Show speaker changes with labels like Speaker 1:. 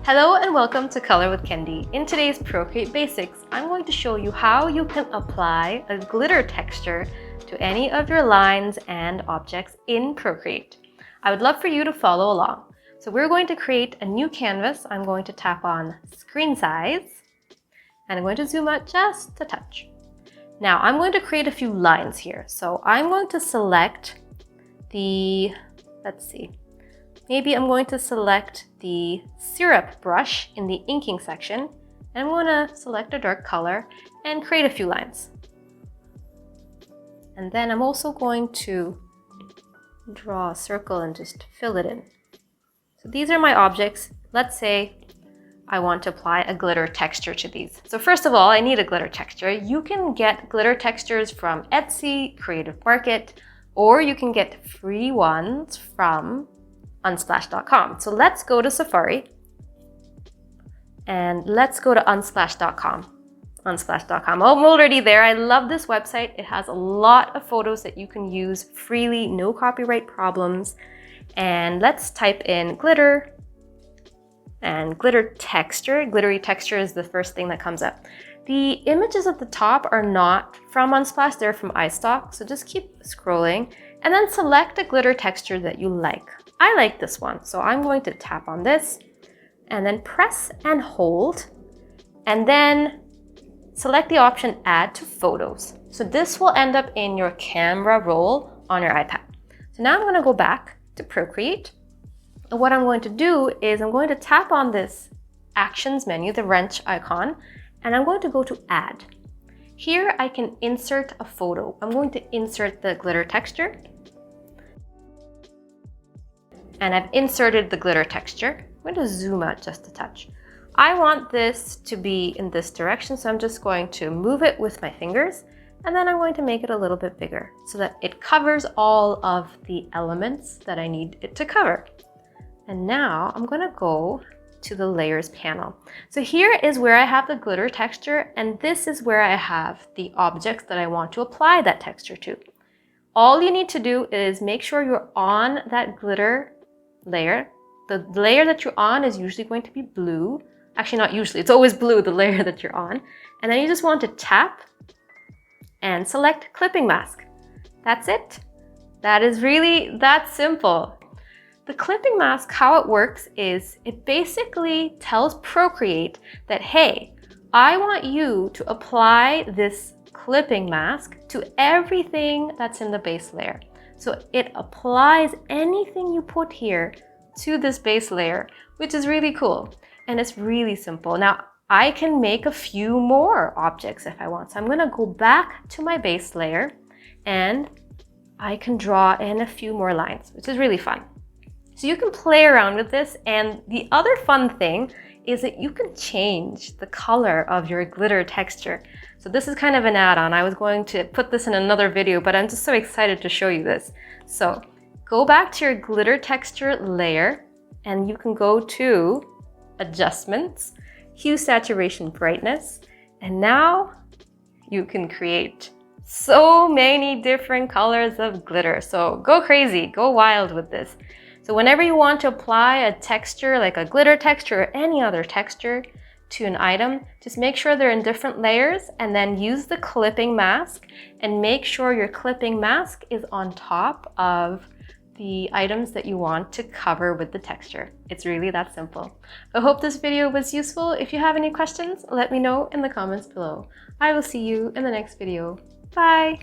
Speaker 1: Hello and welcome to Color with Kendi. In today's Procreate Basics, I'm going to show you how you can apply a glitter texture to any of your lines and objects in Procreate. I would love for you to follow along. So we're going to create a new canvas. I'm going to tap on screen size and I'm going to zoom out just a touch. Now I'm going to create a few lines here. So I'm going to select maybe I'm going to select the syrup brush in the inking section, and I'm going to select a dark color and create a few lines. And then I'm also going to draw a circle and just fill it in. So these are my objects. Let's say I want to apply a glitter texture to these. So first of all, I need a glitter texture. You can get glitter textures from Etsy, Creative Market, or you can get free ones from unsplash.com. So let's go to Safari and let's go to unsplash.com. Unsplash.com. Oh, I'm already there. I love this website. It has a lot of photos that you can use freely, no copyright problems. And let's type in glitter and glitter texture. Glittery texture is the first thing that comes up. The images at the top are not from Unsplash, they're from iStock. So just keep scrolling and then select a glitter texture that you like. I like this one, so I'm going to tap on this and then press and hold and then select the option add to photos. So this will end up in your camera roll on your iPad. So now I'm going to go back to Procreate. And what I'm going to do is I'm going to tap on this actions menu, the wrench icon, and I'm going to go to add. Here I can insert a photo. I'm going to insert the glitter texture. And I've inserted the glitter texture. I'm going to zoom out just a touch. I want this to be in this direction, so I'm just going to move it with my fingers, and then I'm going to make it a little bit bigger so that it covers all of the elements that I need it to cover. And now I'm going to go to the layers panel. So here is where I have the glitter texture, and this is where I have the objects that I want to apply that texture to. All you need to do is make sure you're on that glitter layer. The layer that you're on is usually going to be blue. Actually, not usually, it's always blue, the layer that you're on. And then you just want to tap and select clipping mask. That's it. That is really that simple. The clipping mask, how it works is it basically tells Procreate that, hey, I want you to apply this clipping mask to everything that's in the base layer. So it applies anything you put here to this base layer, which is really cool. And it's really simple. Now, I can make a few more objects if I want. So I'm gonna go back to my base layer and I can draw in a few more lines, which is really fun. So you can play around with this. And the other fun thing is that you can change the color of your glitter texture. So this is kind of an add-on. I was going to put this in another video, but I'm just so excited to show you this. So go back to your glitter texture layer and you can go to adjustments, hue, saturation, brightness, and now you can create so many different colors of glitter. So go crazy, go wild with this. So whenever you want to apply a texture, like a glitter texture or any other texture to an item, just make sure they're in different layers and then use the clipping mask and make sure your clipping mask is on top of the items that you want to cover with the texture. It's really that simple. I hope this video was useful. If you have any questions, let me know in the comments below. I will see you in the next video. Bye!